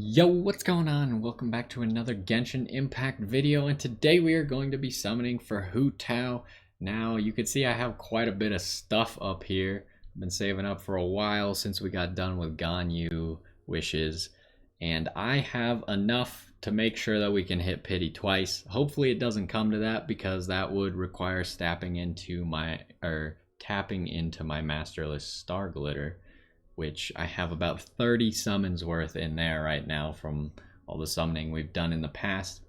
Yo, what's going on? Welcome back to another Genshin Impact video, and today we are going to be summoning for Hu Tao. Now, you can see I have quite a bit of stuff up here. I've been saving up for a while since we got done with Ganyu wishes, and I have enough to make sure that we can hit pity twice. Hopefully it doesn't come to that, because that would require tapping into my masterless star glitter, which I have about 30 summons worth in there right now from all the summoning we've done in the past.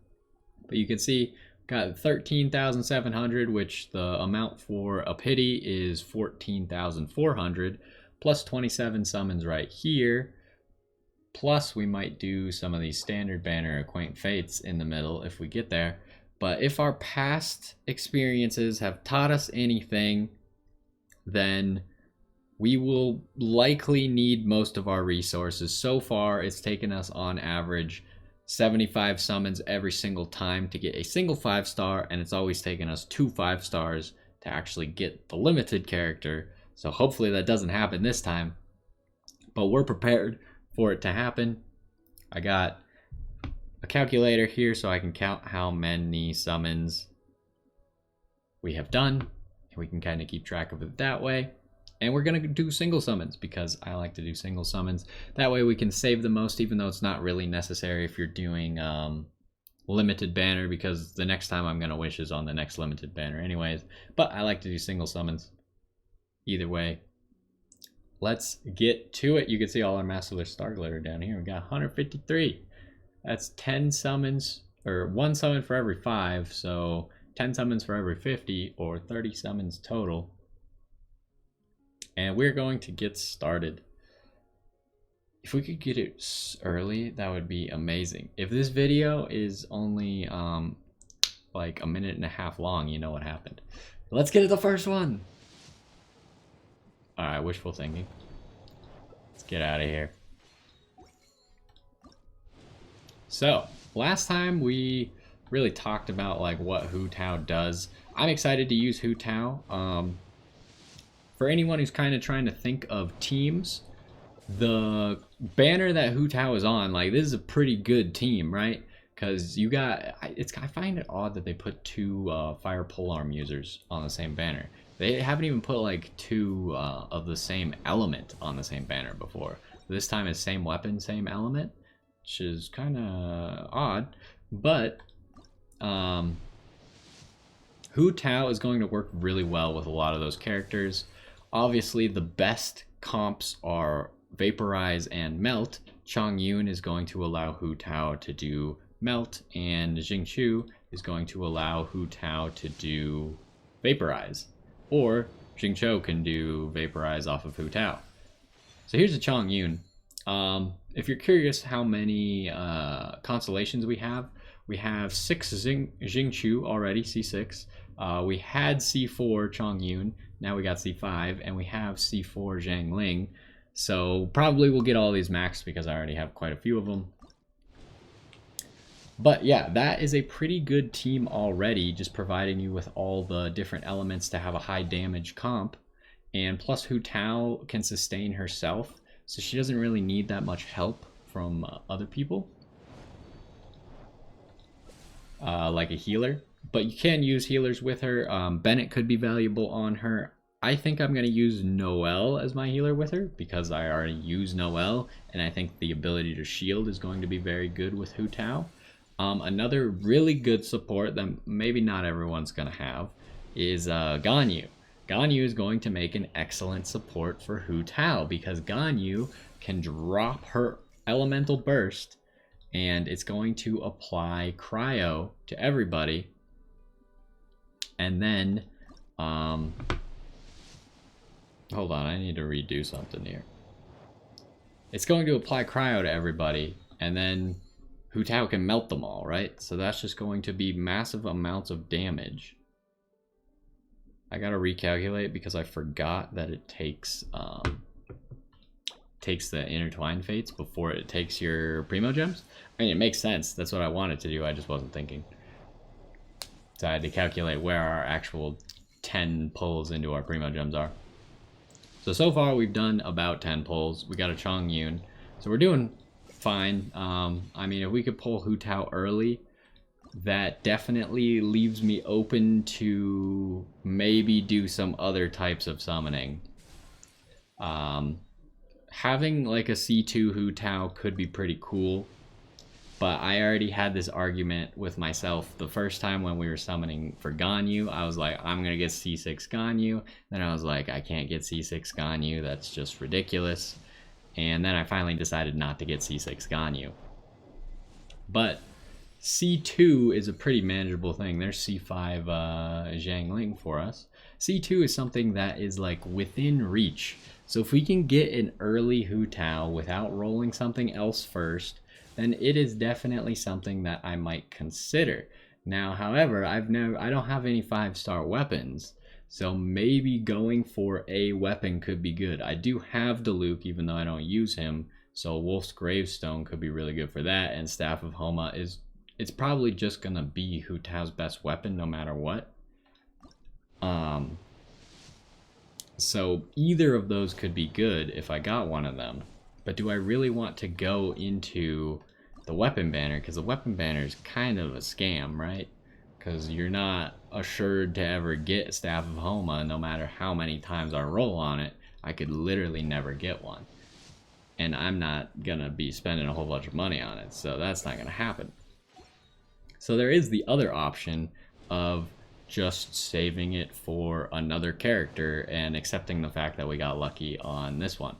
But you can see got 13,700, which the amount for a pity is 14,400, plus 27 summons right here. Plus we might do some of these standard banner acquaint fates in the middle if we get there. But if our past experiences have taught us anything, then we will likely need most of our resources. So far, it's taken us on average 75 summons every single time to get a single 5-star, and it's always taken us 2 5-stars to actually get the limited character. So hopefully that doesn't happen this time, but we're prepared for it to happen. I got a calculator here so I can count how many summons we have done, and we can kind of keep track of it that way. And we're going to do single summons because I like to do single summons. That way we can save the most, even though it's not really necessary if you're doing limited banner, because the next time I'm going to wish is on the next limited banner anyways. But I like to do single summons either way. Let's get to it. You can see all our masterless star glitter down here. We got 153. That's 10 summons, or 1 summon for every 5. So 10 summons for every 50, or 30 summons total. And we're going to get started. If we could get it early, that would be amazing. If this video is only like a minute and a half long, you know what happened. Let's get to the first one. All right, wishful thinking. Let's get out of here. So last time we really talked about like what Hu Tao does. I'm excited to use Hu Tao. For anyone who's kind of trying to think of teams, the banner that Hu Tao is on, like, this is a pretty good team, right? Because you got, I find it odd that they put 2 fire polearm users on the same banner. They haven't even put like 2 of the same element on the same banner before. This time it's same weapon, same element, which is kind of odd. But Hu Tao is going to work really well with a lot of those characters. Obviously, the best comps are Vaporize and Melt. Chongyun is going to allow Hu Tao to do Melt, and Jingchu is going to allow Hu Tao to do Vaporize. Or Jingcho can do Vaporize off of Hu Tao. So here's the Chongyun. If you're curious how many constellations we have 6 Jingchu already, C6. We had C4 Chongyun. Now we got C5, and we have C4 Zhang Ling. So probably we'll get all these maxed because I already have quite a few of them. But yeah, that is a pretty good team already, just providing you with all the different elements to have a high damage comp. And plus Hu Tao can sustain herself, so she doesn't really need that much help from other people. Like a healer. But you can use healers with her. Bennett could be valuable on her. I think I'm going to use Noelle as my healer with her, because I already use Noelle, and I think the ability to shield is going to be very good with Hu Tao. Another really good support that maybe not everyone's going to have is Ganyu. Ganyu is going to make an excellent support for Hu Tao, because Ganyu can drop her elemental burst, and it's going to apply cryo to everybody. And then, hold on, I need to redo something here. It's going to apply cryo to everybody, and then Hu Tao can melt them all, right? So that's just going to be massive amounts of damage. I gotta recalculate because I forgot that it takes the intertwined fates before it takes your primo gems. I mean, it makes sense. That's what I wanted to do. I just wasn't thinking. So I had to calculate where our actual 10 pulls into our primo gems are. So far we've done about 10 pulls. We got a Chongyun. So we're doing fine. I mean, if we could pull Hu Tao early, that definitely leaves me open to maybe do some other types of summoning. Having like a C2 Hu Tao could be pretty cool, but I already had this argument with myself the first time when we were summoning for Ganyu. I was like, I'm gonna get C6 Ganyu. Then I was like, I can't get C6 Ganyu, that's just ridiculous. And then I finally decided not to get C6 Ganyu. But C2 is a pretty manageable thing. There's C5 Zhangling for us. C2 is something that is like within reach. So if we can get an early Hu Tao without rolling something else first, then it is definitely something that I might consider. Now, however, I don't have any 5-star weapons, so maybe going for a weapon could be good. I do have Diluc, even though I don't use him, so Wolf's Gravestone could be really good for that, and Staff of Homa it's probably just gonna be Hu Tao's best weapon no matter what. So either of those could be good if I got one of them. But do I really want to go into the weapon banner? Because the weapon banner is kind of a scam, right? Because you're not assured to ever get Staff of Homa no matter how many times I roll on it. I could literally never get one. And I'm not gonna be spending a whole bunch of money on it, so that's not gonna happen. So there is the other option of just saving it for another character and accepting the fact that we got lucky on this one.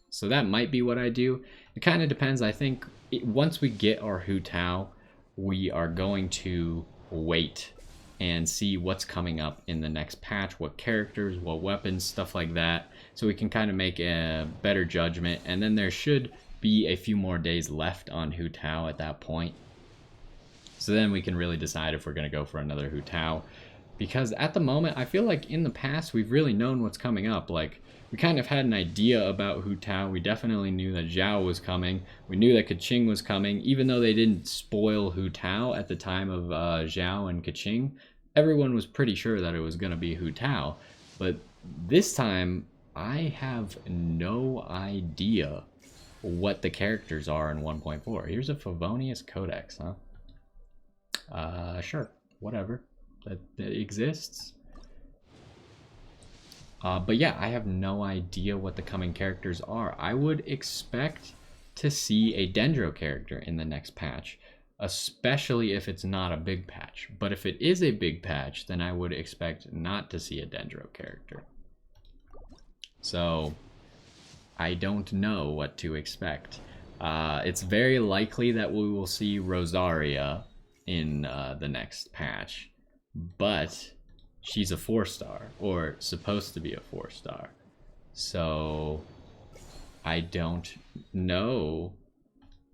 So that might be what I do. It kind of depends. I think once we get our Hu Tao, we are going to wait and see what's coming up in the next patch, what characters, what weapons, stuff like that, so we can kind of make a better judgment. And then there should be a few more days left on Hu Tao at that point. So then we can really decide if we're going to go for another Hu Tao. Because at the moment, I feel like in the past, we've really known what's coming up. Like, we kind of had an idea about Hu Tao. We definitely knew that Zhao was coming. We knew that Keqing was coming. Even though they didn't spoil Hu Tao at the time of Zhao and Keqing, everyone was pretty sure that it was going to be Hu Tao. But this time, I have no idea what the characters are in 1.4. Here's a Favonius Codex, huh? Sure, whatever. That exists. But yeah, I have no idea what the coming characters are. I would expect to see a Dendro character in the next patch, especially if it's not a big patch. But if it is a big patch, then I would expect not to see a Dendro character. So I don't know what to expect. It's very likely that we will see Rosaria in the next patch, but she's a 4-star, or supposed to be a 4-star, so I don't know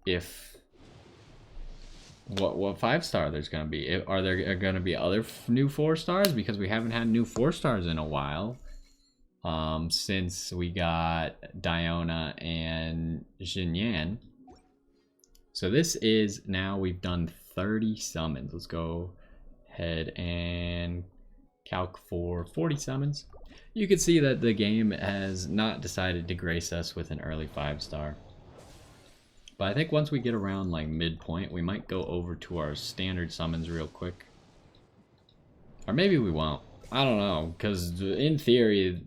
if what 5-star there's gonna be. Are there gonna be other new 4-stars, because we haven't had new 4-stars in a while, since we got Diona and Xinyan. So this is, now we've done 30 summons. Let's go ahead and calc for 40 summons. You can see that the game has not decided to grace us with an early 5-star. But I think once we get around like midpoint, we might go over to our standard summons real quick. Or maybe we won't. I don't know, because in theory,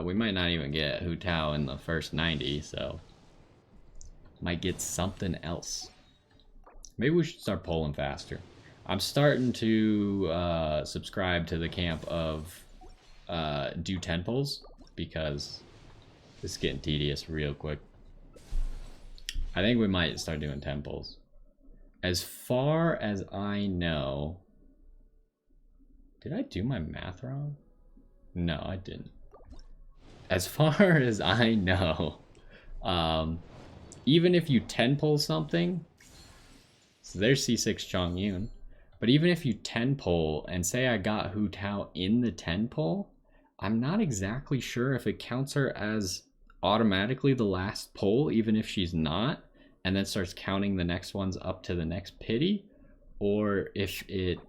we might not even get Hu Tao in the first 90, so might get something else. Maybe we should start polling faster. I'm starting to subscribe to the camp of do 10 polls, because this is getting tedious real quick. I think we might start doing 10 polls. As far as I know... Did I do my math wrong? No, I didn't. As far as I know, even if you 10 pull something, so there's C6 Chongyun, but even if you 10 pull and say I got Hu Tao in the 10 pull, I'm not exactly sure if it counts her as automatically the last pull, even if she's not, and then starts counting the next ones up to the next pity, or if it...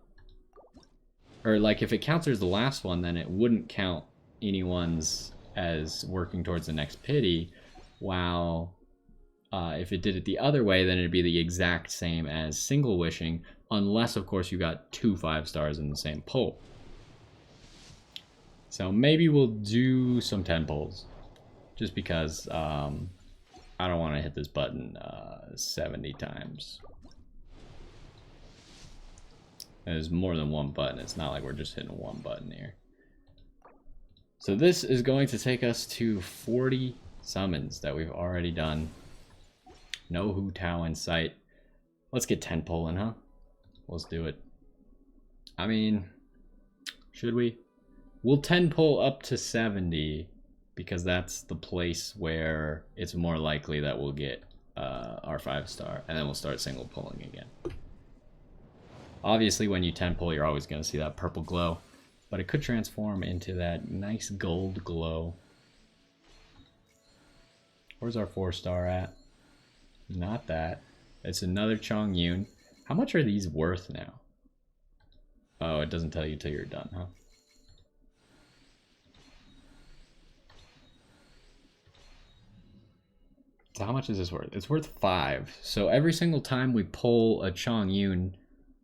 Or like if it counts her as the last one, then it wouldn't count anyone's as working towards the next pity, while If it did it the other way, then it'd be the exact same as single wishing, unless, of course, you got 2 5-stars in the same pull. So maybe we'll do some 10 pulls, just because I don't want to hit this button 70 times. There's more than one button. It's not like we're just hitting one button here. So this is going to take us to 40 summons that we've already done. No Hu Tao in sight. Let's get 10 pulling, huh? Let's do it. I mean, should we? We'll 10 pull up to 70 because that's the place where it's more likely that we'll get our 5-star, and then we'll start single pulling again. Obviously, when you 10 pull, you're always going to see that purple glow, but it could transform into that nice gold glow. Where's our 4-star at? Not that. It's another Chongyun. How much are these worth now? Oh, it doesn't tell you till you're done, huh? So how much is this worth? It's worth 5. So every single time we pull a Chongyun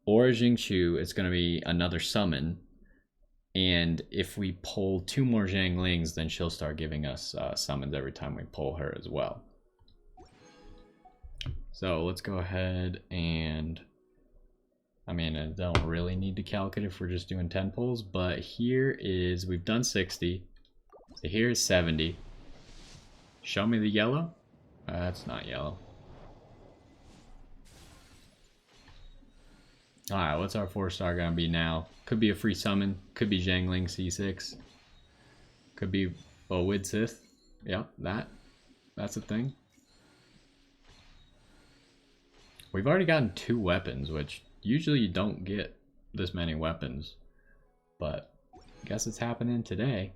or a Jingchu, it's going to be another summon. And if we pull 2 more Zhanglings, then she'll start giving us summons every time we pull her as well. So let's go ahead and... I mean, I don't really need to calculate if we're just doing 10 pulls, but here is... We've done 60. So here is 70. Show me the yellow. That's not yellow. Alright, what's our 4-star gonna be now? Could be a free summon. Could be Zhangling C6. Could be Wid Sith. Yep, that's a thing. We've already gotten 2 weapons, which usually you don't get this many weapons. But I guess it's happening today.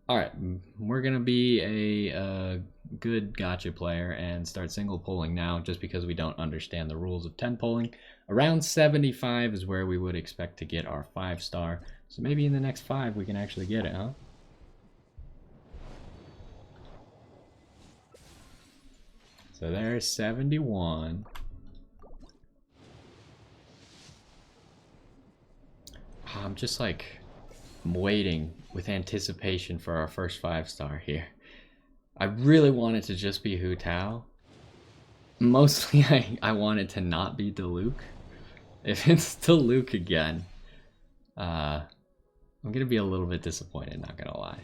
Alright, we're gonna be a good gacha player and start single pulling now, just because we don't understand the rules of 10 pulling. Around 75 is where we would expect to get our 5-star. So maybe in the next 5 we can actually get it, huh? So there's 71. I'm just like... I'm waiting with anticipation for our first 5-star here. I really want it to just be Hu Tao. Mostly I want it to not be Diluc. If it's Diluc again, I'm gonna be a little bit disappointed, not gonna lie.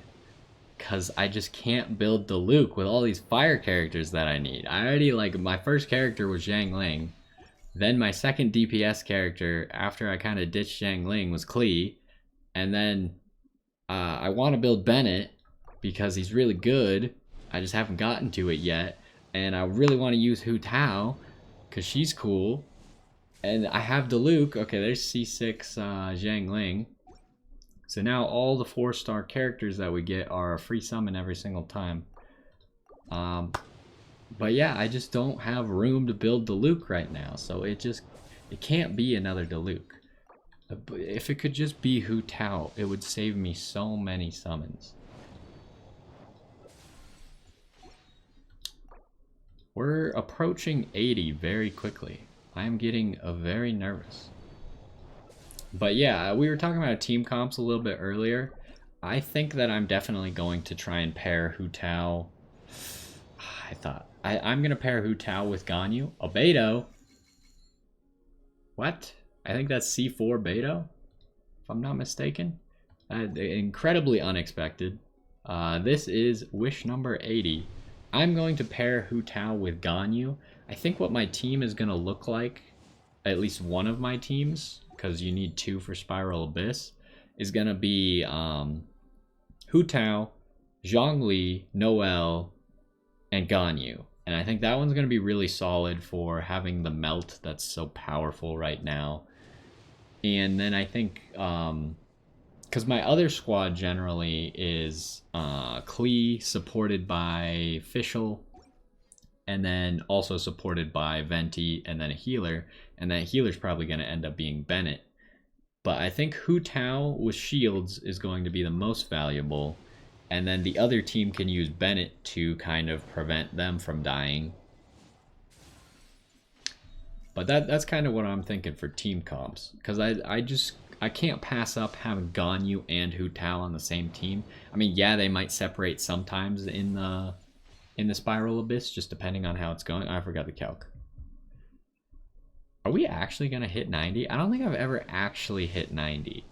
Cause I just can't build Diluc with all these fire characters that I need. I already, like, my first character was Zhangling. Then my second DPS character, after I kind of ditched Zhangling, was Klee. And then I want to build Bennett because he's really good. I just haven't gotten to it yet. And I really want to use Hu Tao because she's cool. And I have Diluc. Okay, there's C6 Zhangling. So now all the 4-star characters that we get are a free summon every single time. But yeah, I just don't have room to build Diluc right now. So it can't be another Diluc. If it could just be Hu Tao, it would save me so many summons. We're approaching 80 very quickly. I am getting very nervous. But yeah, we were talking about team comps a little bit earlier. I think that I'm definitely going to try and pair Hu Tao. I'm going to pair Hu Tao with Ganyu. A Beidou. What? I think that's C4 Beidou, if I'm not mistaken. Incredibly unexpected. This is wish number 80. I'm going to pair Hu Tao with Ganyu. I think what my team is going to look like, at least one of my teams, because you need 2 for Spiral Abyss, is going to be Hu Tao, Zhongli, Noelle, and Ganyu. And I think that one's going to be really solid for having the melt that's so powerful right now. And then I think, because my other squad generally is Klee, supported by Fischl, and then also supported by Venti, and then a healer. And that healer's probably going to end up being Bennett. But I think Hu Tao with shields is going to be the most valuable. and then the other team can use Bennett to kind of prevent them from dying. But that's kind of what I'm thinking for team comps, because I can't pass up having Ganyu and Hu Tao on the same team. I mean, yeah, they might separate sometimes in the Spiral Abyss, just depending on how it's going. I forgot the calc. Are we actually gonna hit 90? I don't think I've ever actually hit 90.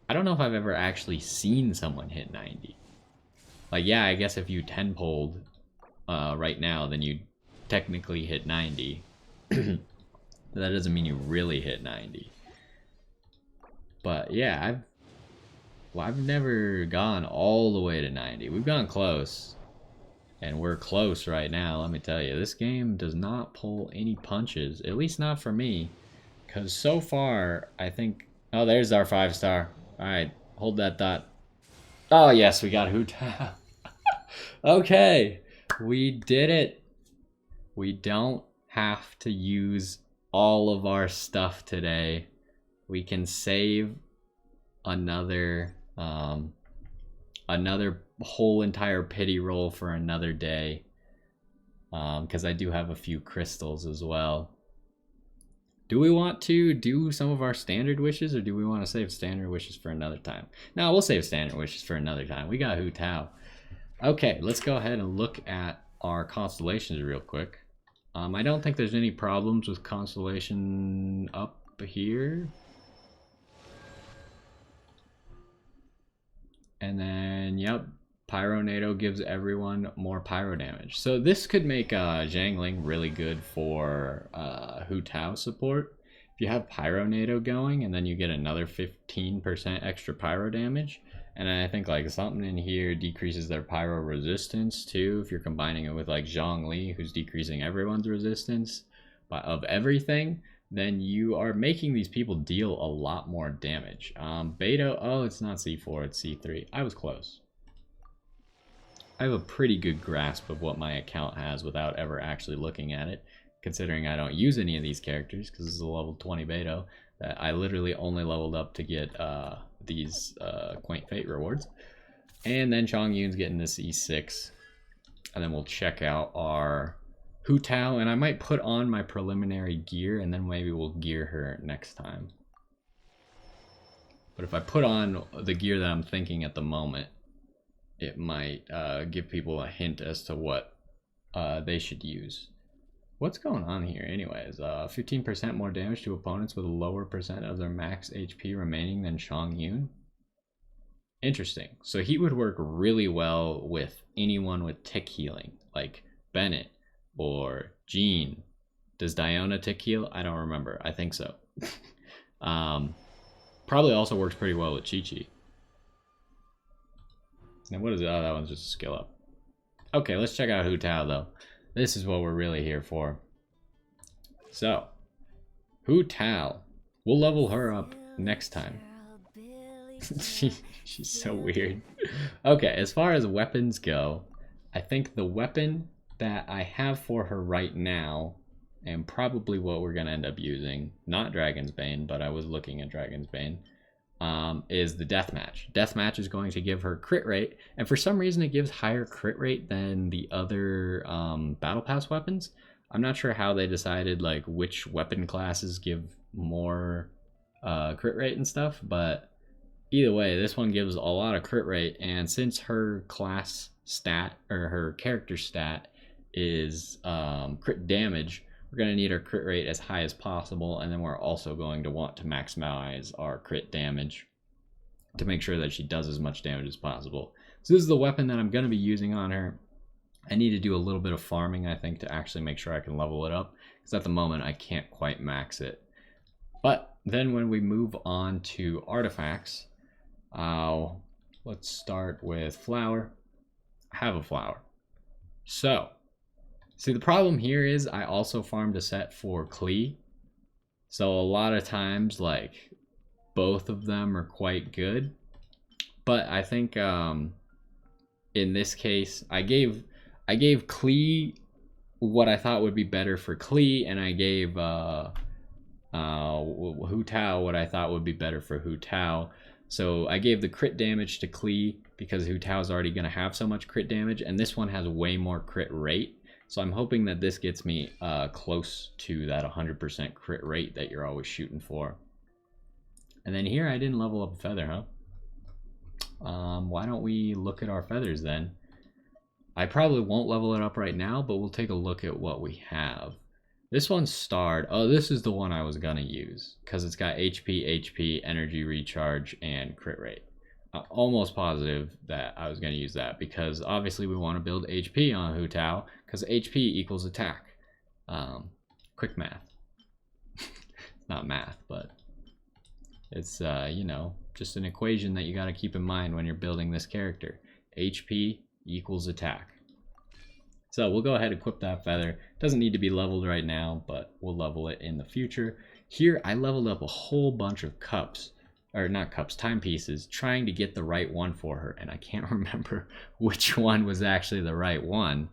I don't know if I've ever actually seen someone hit 90. Like, yeah, I guess if you 10-pulled right now, then you technically hit 90. But that doesn't mean you really hit 90. But yeah, I've never gone all the way to 90. We've gone close. And we're close right now, let me tell you. This game does not pull any punches, at least not for me. Because so far, I think... Oh, there's our 5-star. Alright, hold that thought. Oh, yes, we got Hu Tao. Okay, we did it. We don't have to use all of our stuff today. We can save another whole entire pity roll for another day, because I do have a few crystals as well. Do we want to do some of our standard wishes, or do we want to save standard wishes for another time? No, we'll save standard wishes for another time. We got Hu Tao. Okay, let's go ahead and look at our constellations real quick. I don't think there's any problems with constellation up here. And then, yep, Pyronado gives everyone more pyro damage. So this could make Zhangling really good for Hu Tao support. If you have Pyronado going, and then you get another 15% extra pyro damage. And I think like something in here decreases their pyro resistance too, if you're combining it with like Zhongli, who's decreasing everyone's resistance of everything, then you are making these people deal a lot more damage. Beidou, oh, it's not C4, it's C3. I was close. I have a pretty good grasp of what my account has without ever actually looking at it, considering I don't use any of these characters, because this is a level 20 Beidou that I literally only leveled up to get these Quaint Fate rewards. And then Chongyun's getting this E6. And then we'll check out our Hu Tao, and I might put on my preliminary gear, and then maybe we'll gear her next time. But if I put on the gear that I'm thinking at the moment, it might give people a hint as to what they should use. What's going on here anyways? 15% more damage to opponents with a lower percent of their max HP remaining than Chongyun. Interesting. So he would work really well with anyone with tick healing, like Bennett or Jean. Does Diona tick heal? I don't remember. I think so. Probably also works pretty well with Chi-Chi. Now what is it? Oh, that one's just a skill up. Okay, let's check out Hu Tao though. This is what we're really here for. So, Hu Tao. We'll level her up next time. She's so weird. Okay, as far as weapons go, I think the weapon that I have for her right now, and probably what we're going to end up using, not Dragon's Bane, but I was looking at Dragon's Bane, is the Deathmatch. Deathmatch is going to give her crit rate, and for some reason it gives higher crit rate than the other Battle Pass weapons. I'm not sure how they decided like which weapon classes give more crit rate and stuff, but either way, this one gives a lot of crit rate, and since her class stat, or her character stat, is crit damage, we're going to need our crit rate as high as possible, and then we're also going to want to maximize our crit damage to make sure that she does as much damage as possible. So this is the weapon that I'm going to be using on her. I need to do a little bit of farming, I think, to actually make sure I can level it up, because at the moment I can't quite max it. But then when we move on to artifacts, let's start with flower. I have a flower. So, see, the problem here is I also farmed a set for Klee. So a lot of times, like, both of them are quite good. But I think in this case, I gave Klee what I thought would be better for Klee, and I gave Hu Tao what I thought would be better for Hu Tao. So I gave the crit damage to Klee because Hu Tao is already going to have so much crit damage, and this one has way more crit rate. So I'm hoping that this gets me close to that 100% crit rate that you're always shooting for. And then here I didn't level up a feather, huh? Why don't we look at our feathers then? I probably won't level it up right now, but we'll take a look at what we have. This one's starred. Oh, this is the one I was gonna use because it's got HP, energy recharge, and crit rate. Almost positive that I was gonna use that because obviously we want to build HP on Hu Tao because HP equals attack. Quick math. It's not math, but it's you know, just an equation that you got to keep in mind when you're building this character. HP equals attack. So we'll go ahead and equip that feather. Doesn't need to be leveled right now, but we'll level it in the future. Here I leveled up a whole bunch of cups, or not cups, timepieces, trying to get the right one for her, and I can't remember which one was actually the right one.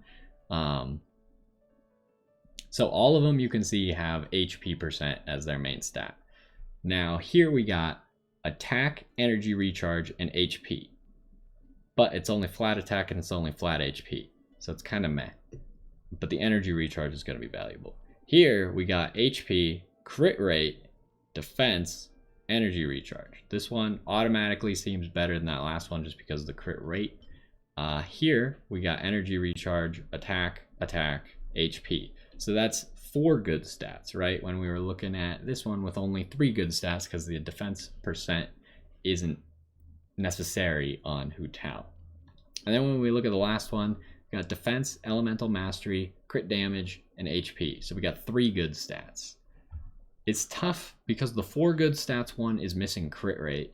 So all of them you can see have HP percent as their main stat. Now here we got attack, energy recharge, and HP. But it's only flat attack and it's only flat HP. So it's kind of meh. But the energy recharge is going to be valuable. Here we got HP, crit rate, defense, energy recharge. This one automatically seems better than that last one just because of the crit rate. Here we got energy recharge, attack, HP. So that's 4 good stats, right? When we were looking at this one with only 3 good stats because the defense percent isn't necessary on Hu Tao. And then when we look at the last one, we got defense, elemental mastery, crit damage, and HP. So we got 3 good stats. It's tough because the 4 good stats one is missing crit rate.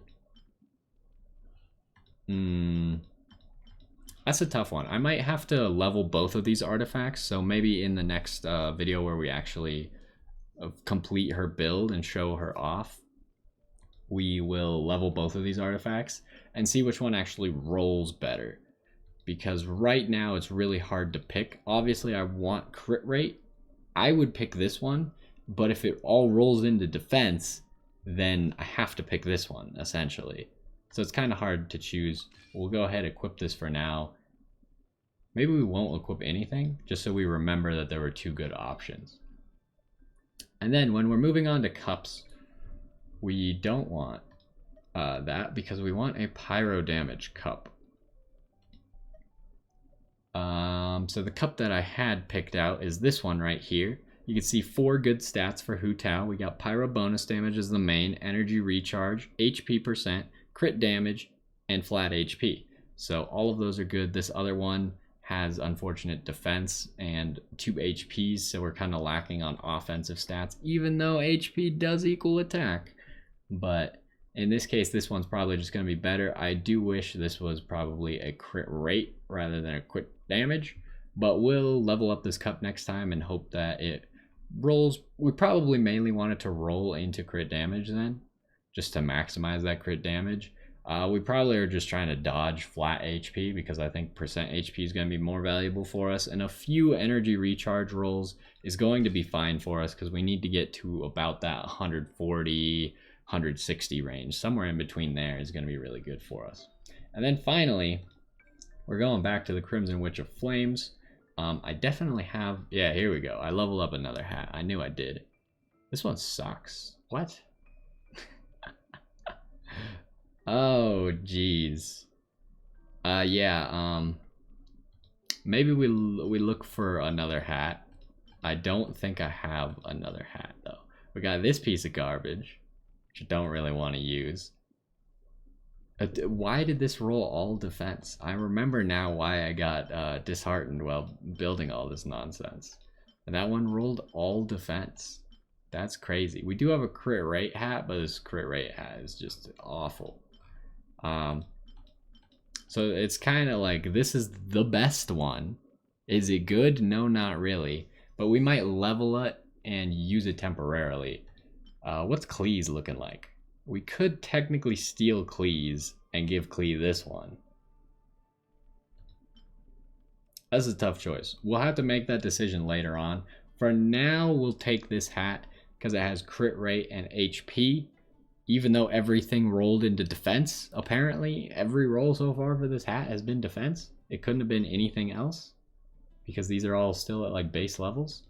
That's a tough one. I might have to level both of these artifacts. So maybe in the next video where we actually complete her build and show her off, we will level both of these artifacts and see which one actually rolls better. Because right now it's really hard to pick. Obviously I want crit rate. I would pick this one, but if it all rolls into defense, then I have to pick this one essentially. So it's kind of hard to choose. We'll go ahead and equip this for now. Maybe we won't equip anything just so we remember that there were 2 good options. And then when we're moving on to cups, we don't want that because we want a pyro damage cup. So the cup that I had picked out is this one right here. You can see 4 good stats for Hu Tao. We got pyro bonus damage as the main, energy recharge, HP percent, crit damage, and flat HP. So all of those are good. This other one has unfortunate defense and 2 HPs, so we're kind of lacking on offensive stats, even though HP does equal attack. But in this case, this one's probably just going to be better. I do wish this was probably a crit rate rather than a crit damage, but we'll level up this cup next time and hope that it rolls. We probably mainly want it to roll into crit damage then, just to maximize that crit damage. We probably are just trying to dodge flat HP because I think percent HP is going to be more valuable for us, and a few energy recharge rolls is going to be fine for us because we need to get to about that 140, 160 range. Somewhere in between there is going to be really good for us. And then finally, we're going back to the Crimson Witch of Flames. I definitely have, yeah, here we go. I leveled up another hat. I knew I did. This one sucks. What? Oh, geez. Yeah, maybe we look for another hat. I don't think I have another hat, though. We got this piece of garbage, which I don't really want to use. Why did this roll all defense? I remember now why I got disheartened while building all this nonsense. And that one rolled all defense. That's crazy. We do have a crit rate hat, but this crit rate hat is just awful. So it's kind of like, this is the best one. Is it good? No, not really. But we might level it and use it temporarily. What's Klee's looking like? We could technically steal Klee's and give Klee this one. That's a tough choice. We'll have to make that decision later on. For now, we'll take this hat because it has crit rate and HP. even though everything rolled into defense, apparently every roll so far for this hat has been defense. It couldn't have been anything else because these are all still at like base levels.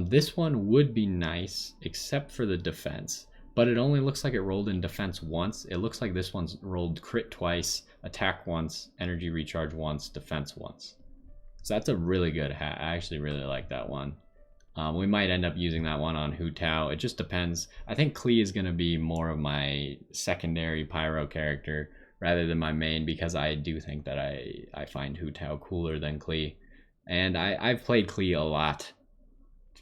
This one would be nice except for the defense, but it only looks like it rolled in defense once. It looks like this one's rolled crit twice, attack once, energy recharge once, defense once. So that's a really good hat. I actually really like that one. We might end up using that one on Hu Tao. It just depends. I think Klee is going to be more of my secondary pyro character rather than my main, because I do think that I find Hu Tao cooler than Klee. And I've played Klee a lot.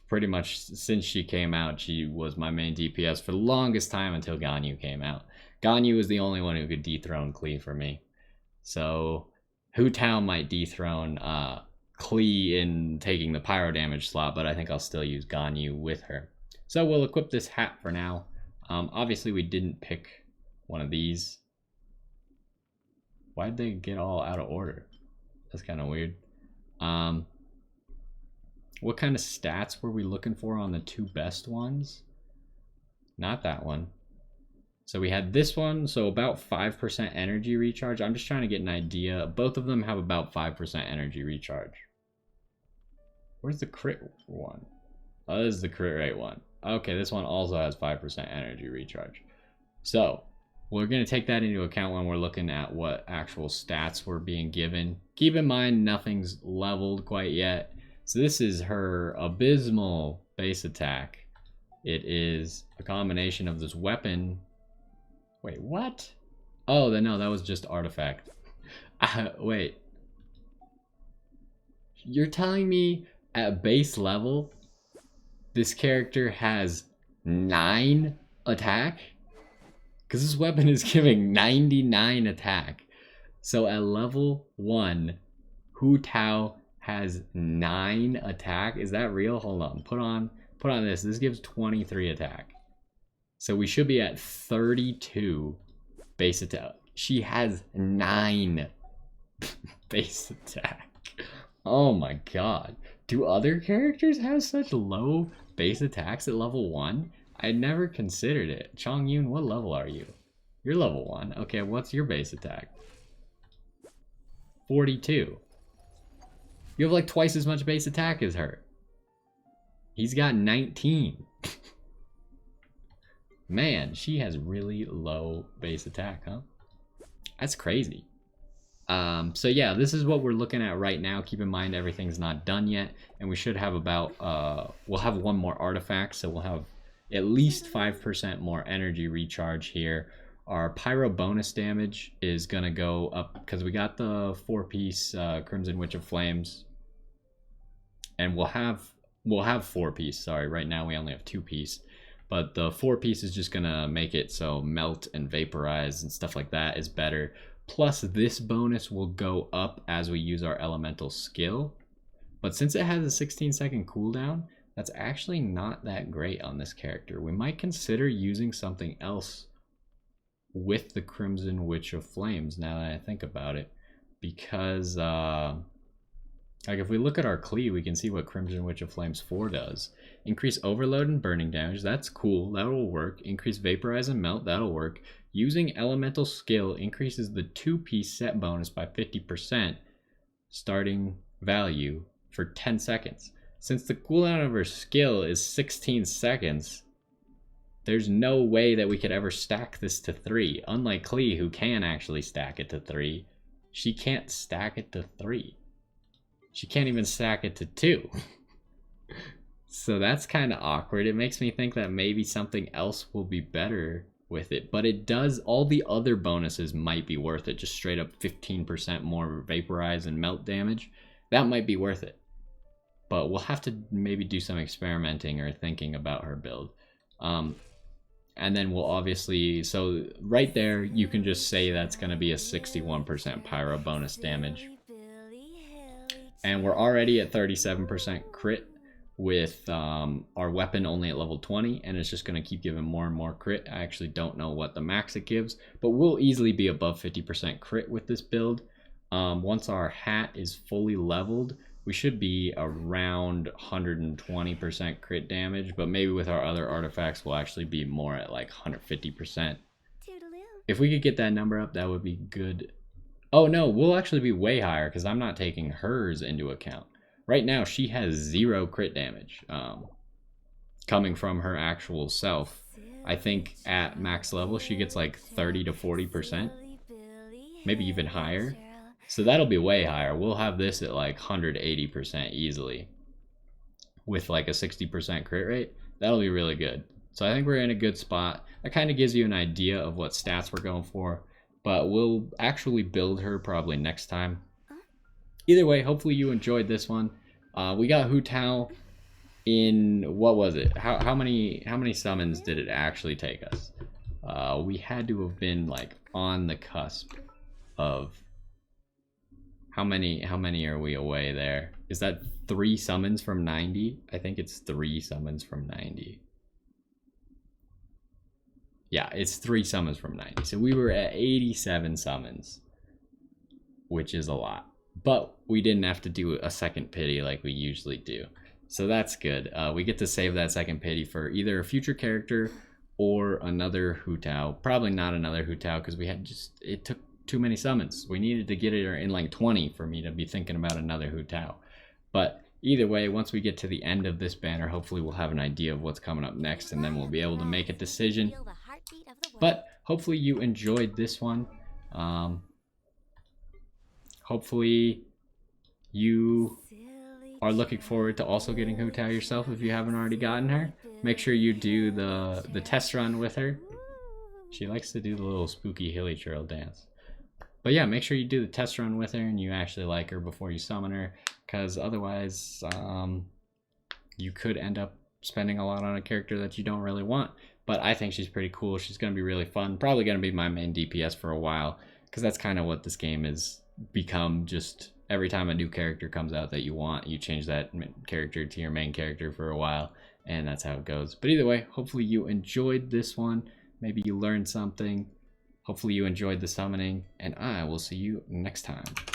Pretty much since she came out, she was my main DPS for the longest time until Ganyu came out. Ganyu was the only one who could dethrone Klee for me. So Hu Tao might dethrone Klee in taking the pyro damage slot, but I think I'll still use Ganyu with her. So we'll equip this hat for now. Obviously we didn't pick one of these. Why'd they get all out of order? That's kind of weird. What kind of stats were we looking for on the two best ones? Not that one. So we had this one, so about 5% energy recharge. I'm just trying to get an idea. Both of them have about 5% energy recharge. Where's the crit one? Oh, this is the crit rate one. Okay, this one also has 5% energy recharge. So we're going to take that into account when we're looking at what actual stats were being given. Keep in mind, nothing's leveled quite yet. So this is her abysmal base attack. It is a combination of this weapon. Wait, what? Oh, no, that was just artifact. Wait. You're telling me at base level, this character has 9 attack? Because this weapon is giving 99 attack. So at level 1, Hu Tao has 9 attack. Is that real? Hold on. Put on this. This gives 23 attack. So we should be at 32 base attack. She has 9 base attack. Oh my god. Do other characters have such low base attacks at level 1? I never considered it. Chongyun, what level are you? You're level 1. Okay, what's your base attack? 42. You have like twice as much base attack as her. He's got 19. Man, she has really low base attack, huh? That's crazy. So yeah, this is what we're looking at right now. Keep in mind everything's not done yet, and we should have about we'll have one more artifact, so we'll have at least 5% more energy recharge here. Our pyro bonus damage is gonna go up because we got the 4-piece Crimson Witch of Flames, and we'll have 4-piece. Sorry, right now we only have 2-piece, but the 4-piece is just gonna make it so melt and vaporize and stuff like that is better. Plus this bonus will go up as we use our elemental skill, but since it has a 16-second cooldown, that's actually not that great on this character. We might consider using something else with the Crimson Witch of Flames now that I think about it, because like if we look at our Klee, we can see what Crimson Witch of Flames 4 does. Increase overload and burning damage, that's cool, that'll work. Increase vaporize and melt, that'll work. Using elemental skill increases the 2-piece set bonus by 50% starting value for 10 seconds. Since the cooldown of her skill is 16 seconds, there's no way that we could ever stack this to 3. Unlike Klee, who can actually stack it to 3, she can't stack it to 3. She can't even stack it to 2. So that's kind of awkward. It makes me think that maybe something else will be better with it, but it does, all the other bonuses might be worth it. Just straight up 15% more vaporize and melt damage, that might be worth it, but we'll have to maybe do some experimenting or thinking about her build. And then we'll obviously, so right there you can just say that's going to be a 61% pyro bonus damage, and we're already at 37% crit with our weapon only at level 20, and it's just going to keep giving more and more crit. I actually don't know what the max it gives, but we'll easily be above 50% crit with this build. Once our hat is fully leveled, we should be around 120% crit damage, but maybe with our other artifacts we'll actually be more at like 150%. If we could get that number up, that would be good. Oh no, we'll actually be way higher because I'm not taking hers into account. Right now she has 0 crit damage coming from her actual self. I think at max level she gets like 30 to 40%, maybe even higher. So that'll be way higher. We'll have this at like 180% easily with like a 60% crit rate. That'll be really good. So I think we're in a good spot. That kind of gives you an idea of what stats we're going for, but we'll actually build her probably next time. Either way, hopefully you enjoyed this one. We got Hu Tao in, what was it? How many summons did it actually take us? We had to have been like on the cusp of how many are we away there? Is that 3 summons from 90? I think it's 3 summons from 90. Yeah, it's 3 summons from 90. So we were at 87 summons, which is a lot. But we didn't have to do a second pity like we usually do. So that's good. We get to save that second pity for either a future character or another Hu Tao. Probably not another Hu Tao because we had it took too many summons. We needed to get it in like 20 for me to be thinking about another Hu Tao. But either way, once we get to the end of this banner, hopefully we'll have an idea of what's coming up next, and then we'll be able to make a decision. But hopefully you enjoyed this one. Hopefully you are looking forward to also getting Hu Tao yourself if you haven't already gotten her. Make sure you do the test run with her. She likes to do the little spooky hilly trail dance. But yeah, make sure you do the test run with her and you actually like her before you summon her, because otherwise you could end up spending a lot on a character that you don't really want. But I think she's pretty cool. She's going to be really fun. Probably going to be my main DPS for a while, because that's kind of what this game has become. Just every time a new character comes out that you want, you change that character to your main character for a while, and that's how it goes. But either way, hopefully you enjoyed this one. Maybe you learned something. Hopefully you enjoyed the summoning, and I will see you next time.